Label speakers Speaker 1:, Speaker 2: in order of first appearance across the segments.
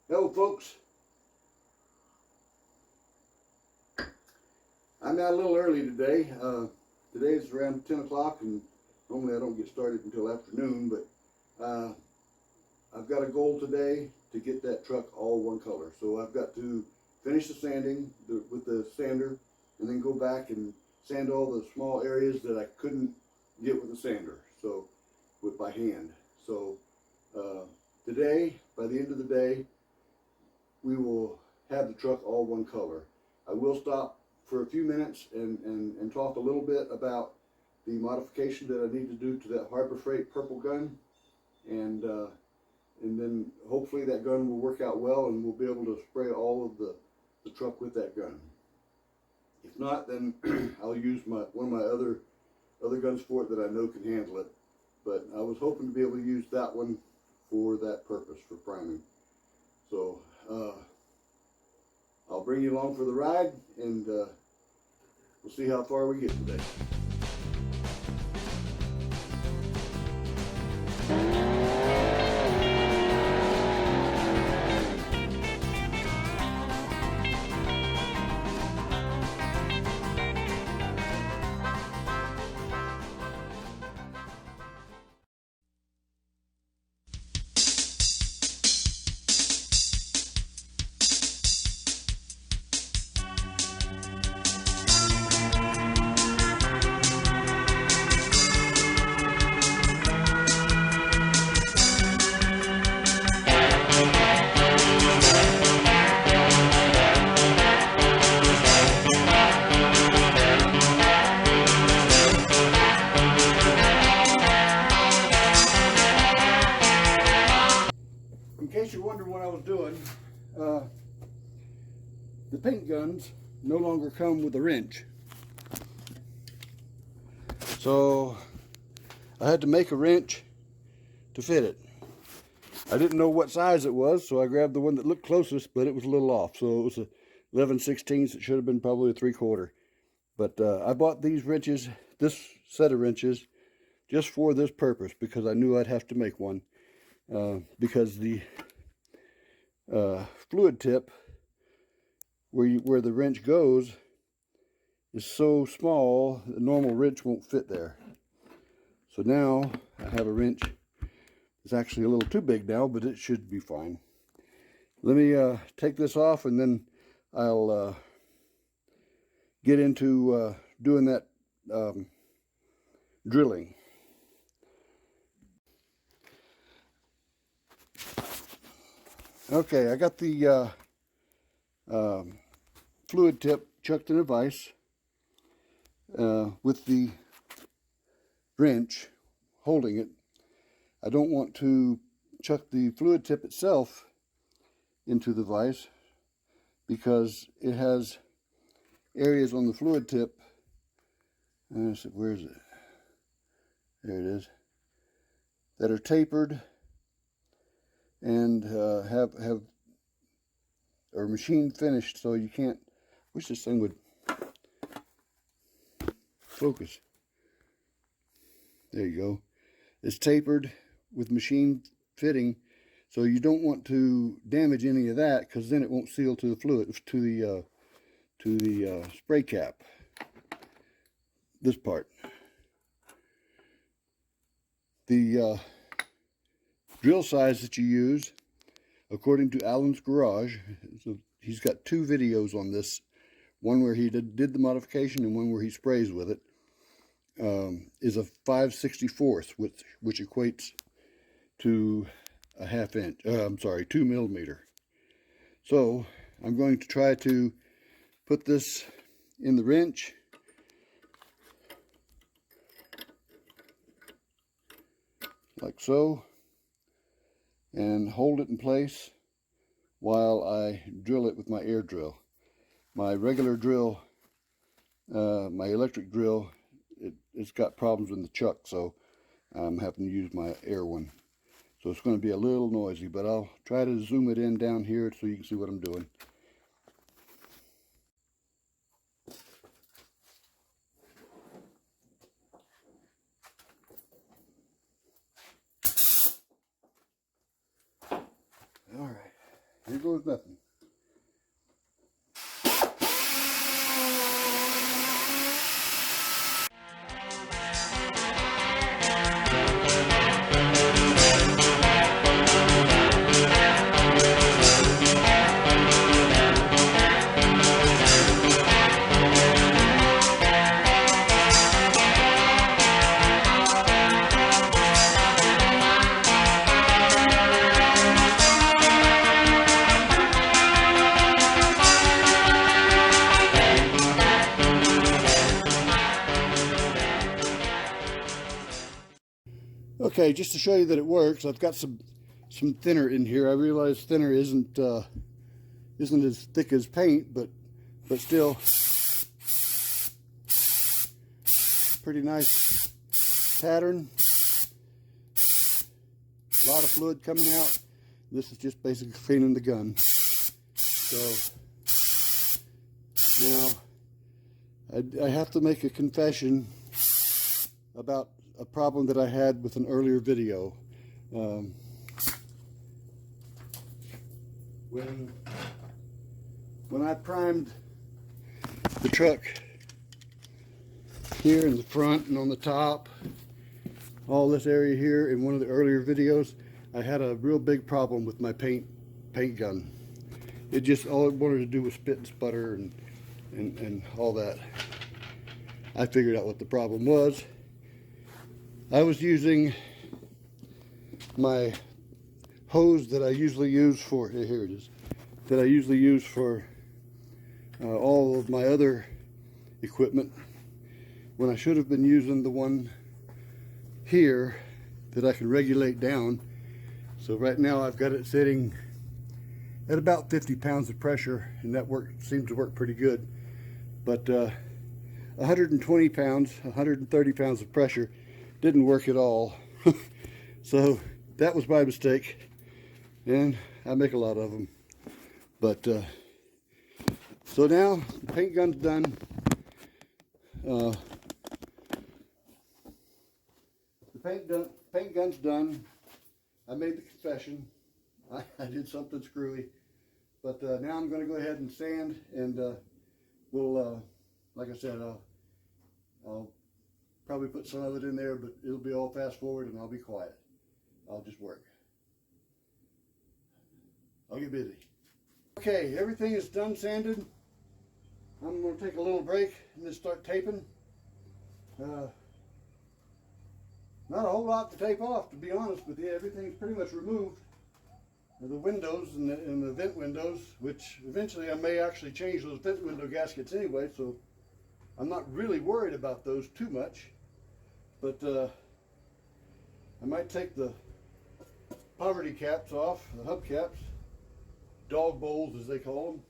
Speaker 1: Hello folks, I'm out a little early today. Today is around 10 o'clock and normally I don't get started until afternoon, but I've got a goal today to get that truck all one color. So I've got to finish the sanding with the sander and then go back and sand all the small areas that I couldn't get with the sander, so by hand. So today, by the end of the day, we will have the truck all one color. I will stop for a few minutes and talk a little bit about the modification that I need to do to that Harbor Freight purple gun, and then hopefully that gun will work out well and we'll be able to spray all of the truck with that gun. If not, then I'll use one of my other guns for it that I know can handle it. But I was hoping to be able to use that one for that purpose, for priming. So I'll bring you along for the ride, and we'll see how far we get today. In case you're wondering what I was doing, the paint guns no longer come with a wrench. So I had to make a wrench to fit it. I didn't know what size it was, so I grabbed the one that looked closest, but it was a little off. So it was a 11/16. It should have been probably a 3/4. But I bought these wrenches, this set of wrenches, just for this purpose, because I knew I'd have to make one. Because the fluid tip where the wrench goes is so small, the normal wrench won't fit there. So now I have a wrench. It's actually a little too big now, but it should be fine. Let me take this off, and then I'll get into doing that drilling. Okay, I got the fluid tip chucked in a vise with the wrench holding it. I don't want to chuck the fluid tip itself into the vise because it has areas on the fluid tip. Where is it? There it is. That are tapered and are machine finished, so you can't. Wish this thing would focus. There you go. It's tapered with machine fitting, so you don't want to damage any of that, because then it won't seal to the fluid, to the spray cap. This part. The drill size that you use, according to Alan's Garage, so he's got 2 videos on this, one where he did the modification and one where he sprays with it, is a 5/64, which equates to a 1/2 inch. I'm sorry, 2 millimeter. So I'm going to try to put this in the wrench. Like so, and hold it in place while I drill it with my air drill. My regular drill, my electric drill, it's got problems in the chuck, so I'm having to use my air one. So it's going to be a little noisy, but I'll try to zoom it in down here so you can see what I'm doing. All right. Here goes nothing. Okay, just to show you that it works, I've got some thinner in here. I realize thinner isn't as thick as paint, but still pretty nice pattern. A lot of fluid coming out. This is just basically cleaning the gun. So now I have to make a confession about a problem that I had with an earlier video. When I primed the truck here in the front and on the top, all this area here in one of the earlier videos, I had a real big problem with my paint gun. It just, all it wanted to do was spit and sputter and all that. I figured out what the problem was. I was using my hose that I usually use for, here it is, that I usually use for all of my other equipment, when I should have been using the one here that I can regulate down. So right now I've got it sitting at about 50 pounds of pressure, and that seems to work pretty good. But 120 pounds, 130 pounds of pressure didn't work at all. So that was my mistake, and I make a lot of them. But so now the paint gun's done. The paint gun's done. I made the confession. I did something screwy, but now I'm going to go ahead and sand, and we'll, like I said, I'll probably put some of it in there, but it'll be all fast forward, and I'll be quiet. I'll just work. I'll get busy. Okay, everything is done sanded. I'm going to take a little break and then start taping. Not a whole lot to tape off, to be honest with you. Everything's pretty much removed. The windows and the vent windows, which eventually I may actually change those vent window gaskets anyway, so I'm not really worried about those too much. But I might take the poverty caps off, the hubcaps, dog bowls as they call them,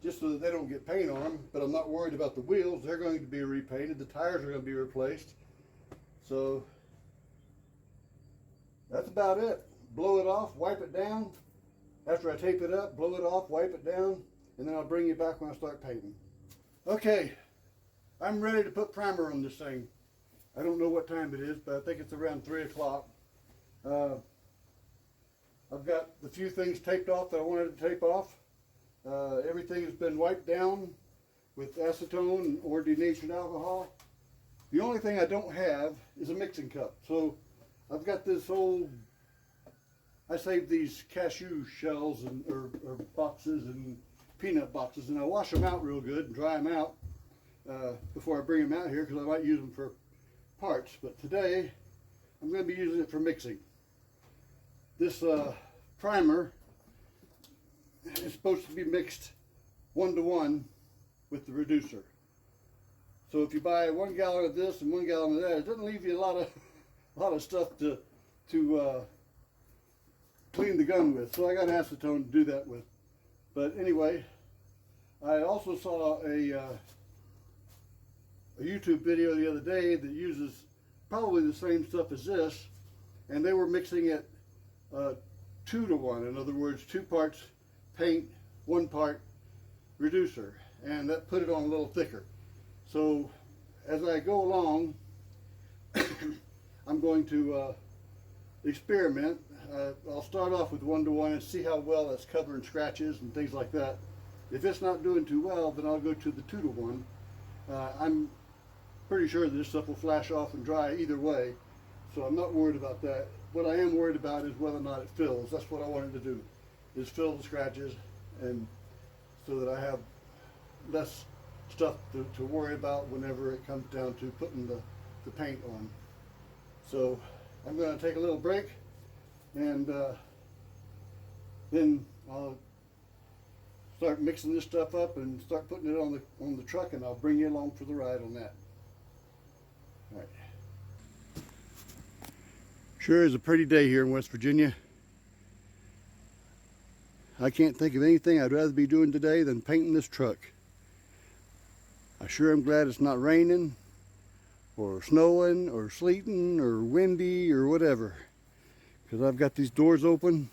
Speaker 1: just so that they don't get paint on them. But I'm not worried about the wheels. They're going to be repainted. The tires are going to be replaced. So that's about it. Blow it off, wipe it down. After I tape it up, blow it off, wipe it down, and then I'll bring you back when I start painting. Okay, I'm ready to put primer on this thing. I don't know what time it is, but I think it's around 3 o'clock. I've got the few things taped off that I wanted to tape off. Everything has been wiped down with acetone or denatured alcohol. The only thing I don't have is a mixing cup. So I've got this old, I saved these cashew shells or boxes and peanut boxes, and I wash them out real good and dry them out before I bring them out here, because I might use them for parts. But today I'm going to be using it for mixing. This primer is supposed to be mixed 1-to-1 with the reducer. So if you buy 1 gallon of this and 1 gallon of that, it doesn't leave you a lot of stuff to clean the gun with. So I got acetone to do that with. But anyway, I also saw a YouTube video the other day that uses probably the same stuff as this, and they were mixing it 2-to-1. In other words, 2 parts paint, 1 part reducer, and that put it on a little thicker. So as I go along, I'm going to experiment. I'll start off with 1-to-1 and see how well that's covering scratches and things like that. If it's not doing too well, then I'll go to the 2-to-1. I'm pretty sure that this stuff will flash off and dry either way, so I'm not worried about that. What I am worried about is whether or not it fills. That's what I wanted to do, is fill the scratches, and so that I have less stuff to worry about whenever it comes down to putting the paint on. So I'm going to take a little break, and then I'll start mixing this stuff up and start putting it on the truck, and I'll bring you along for the ride on that. All right. Sure is a pretty day here in West Virginia. I can't think of anything I'd rather be doing today than painting this truck. I sure am glad it's not raining or snowing or sleeting or windy or whatever, because I've got these doors open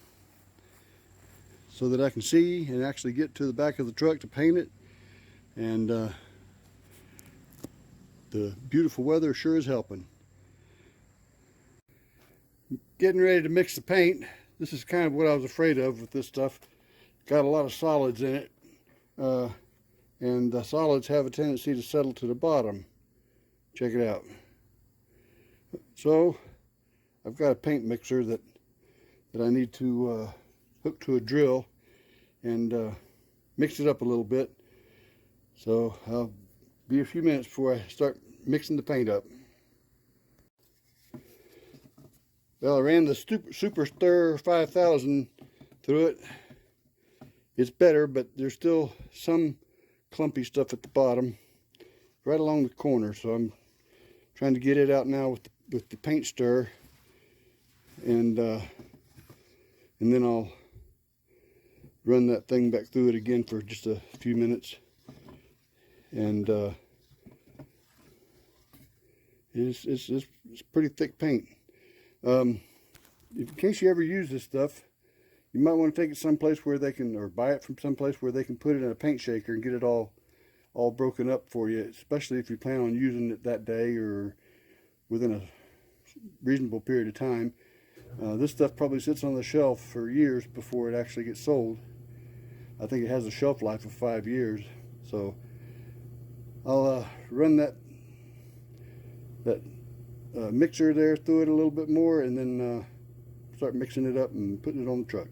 Speaker 1: so that I can see and actually get to the back of the truck to paint it, and the beautiful weather sure is helping. Getting ready to mix the paint. This is kind of what I was afraid of with this stuff. Got a lot of solids in it, and the solids have a tendency to settle to the bottom. Check it out. So I've got a paint mixer that I need to hook to a drill and mix it up a little bit. So I'll be a few minutes before I start mixing the paint up. Well, I ran the Super Stir 5000 through it. It's better, but there's still some clumpy stuff at the bottom, right along the corner. So I'm trying to get it out now with the paint stir, and then I'll run that thing back through it again for just a few minutes, and it's pretty thick paint. In case you ever use this stuff, you might want to take it someplace where they can, or buy it from someplace where they can put it in a paint shaker and get it all broken up for you, especially if you plan on using it that day or within a reasonable period of time. This stuff probably sits on the shelf for years before it actually gets sold. I think it has a shelf life of 5 years. So I'll run that mixer there through it a little bit more, and then start mixing it up and putting it on the truck.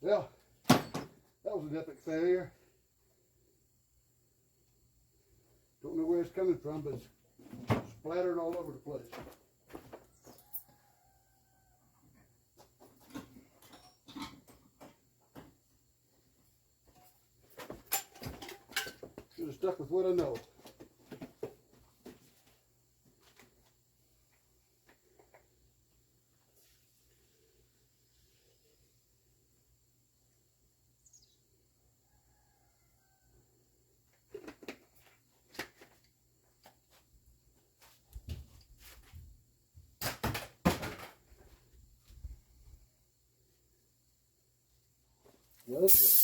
Speaker 1: Well, that was an epic failure. Don't know where it's coming from, but it's splattered all over the place. Should have stuck with what I know. Yeah, that's good.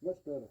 Speaker 1: Much better.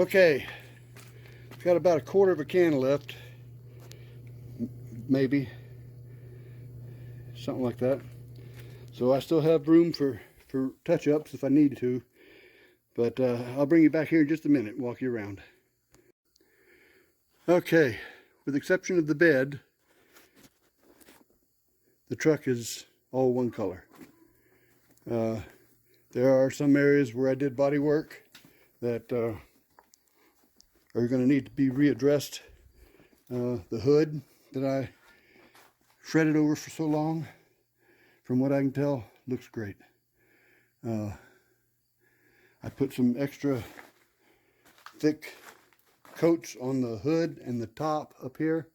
Speaker 1: Okay, got about a quarter of a can left, maybe, something like that. So I still have room for touch-ups if I need to, but I'll bring you back here in just a minute and walk you around. Okay, with the exception of the bed, the truck is all one color. There are some areas where I did body work that are going to need to be readdressed. The hood that I shredded over for so long, from what I can tell, looks great. I put some extra thick coats on the hood and the top up here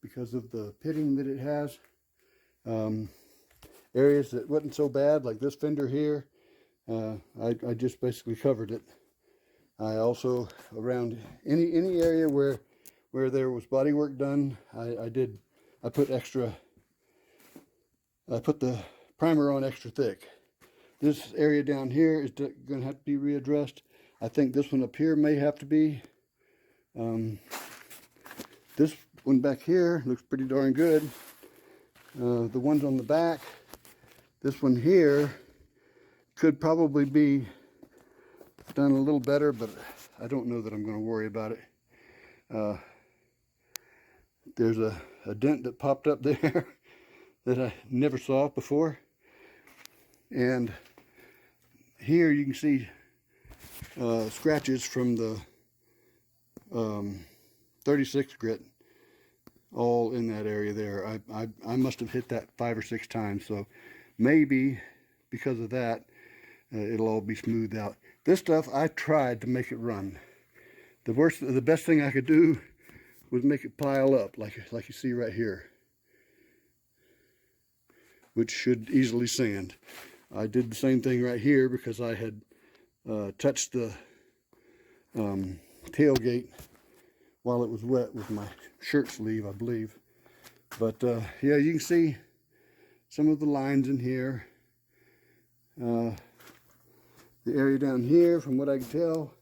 Speaker 1: because of the pitting that it has. Areas that wasn't so bad, like this fender here, I just basically covered it. I also, around any area where there was body work done, I put the primer on extra thick. This area down here is going to have to be readdressed. I think this one up here may have to be. This one back here looks pretty darn good. The ones on the back, this one here could probably be done a little better, but I don't know that I'm going to worry about it. There's a dent that popped up there that I never saw before. And here you can see scratches from the 36 grit all in that area there. I must have hit that 5 or 6 times, so maybe because of that it'll all be smoothed out. This stuff, I tried to make it run. The best thing I could do was make it pile up like you see right here, which should easily sand. I did the same thing right here because I had touched the tailgate while it was wet with my shirt sleeve, I believe. But yeah, you can see some of the lines in here. The area down here, from what I can tell,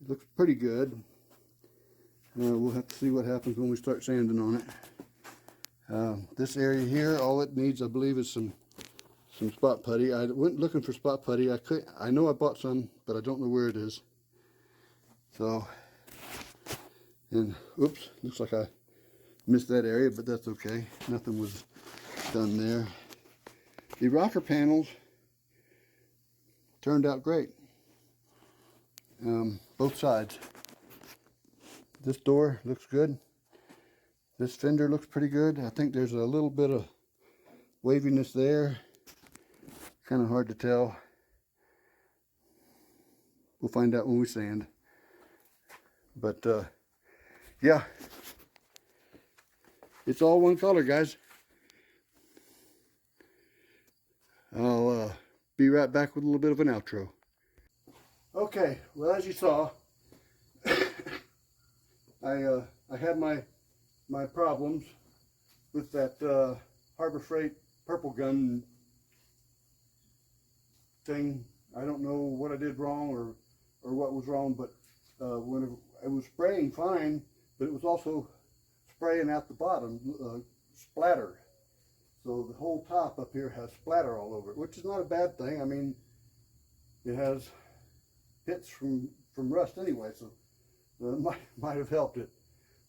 Speaker 1: it looks pretty good. We'll have to see what happens when we start sanding on it. This area here, all it needs, I believe, is some spot putty. I went looking for spot putty. I know I bought some, but I don't know where it is. So, and oops, looks like I missed that area, but that's okay. Nothing was done there. The rocker panels turned out great. Both sides. This door looks good. This fender looks pretty good. I think there's a little bit of waviness there. Kind of hard to tell. We'll find out when we sand. But yeah, it's all one color, guys. I'll be right back with a little bit of an outro. Okay, well, as you saw, I had my problems with that Harbor Freight purple gun thing. I don't know what I did wrong or what was wrong, but when it was spraying fine, but it was also spraying out the bottom, splattered. So the whole top up here has splatter all over it, which is not a bad thing. I mean, it has hits from rust anyway, so might have helped it.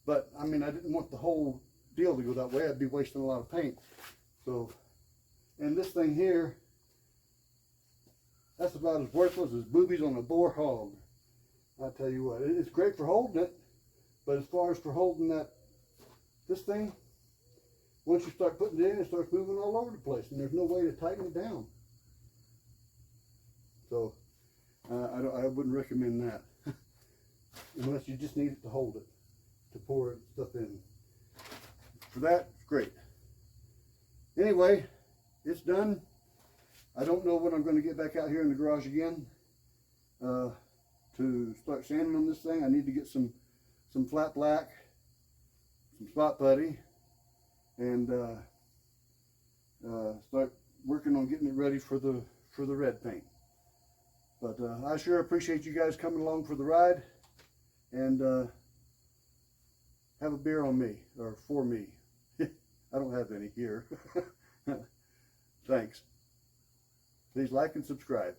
Speaker 1: But I mean, I didn't want the whole deal to go that way. I'd be wasting a lot of paint. So, and this thing here, that's about as worthless as boobies on a boar hog. I tell you what, it's great for holding it, but as far as for holding this thing, once you start putting it in, it starts moving all over the place, and there's no way to tighten it down. So, I wouldn't recommend that, unless you just need it to hold it, to pour stuff in. For that, it's great. Anyway, it's done. I don't know when I'm going to get back out here in the garage again to start sanding on this thing. I need to get some flat black, some spot putty, and start working on getting it ready for the red paint. But I sure appreciate you guys coming along for the ride. and have a beer on me, or for me. I don't have any here. Thanks. Please like and subscribe.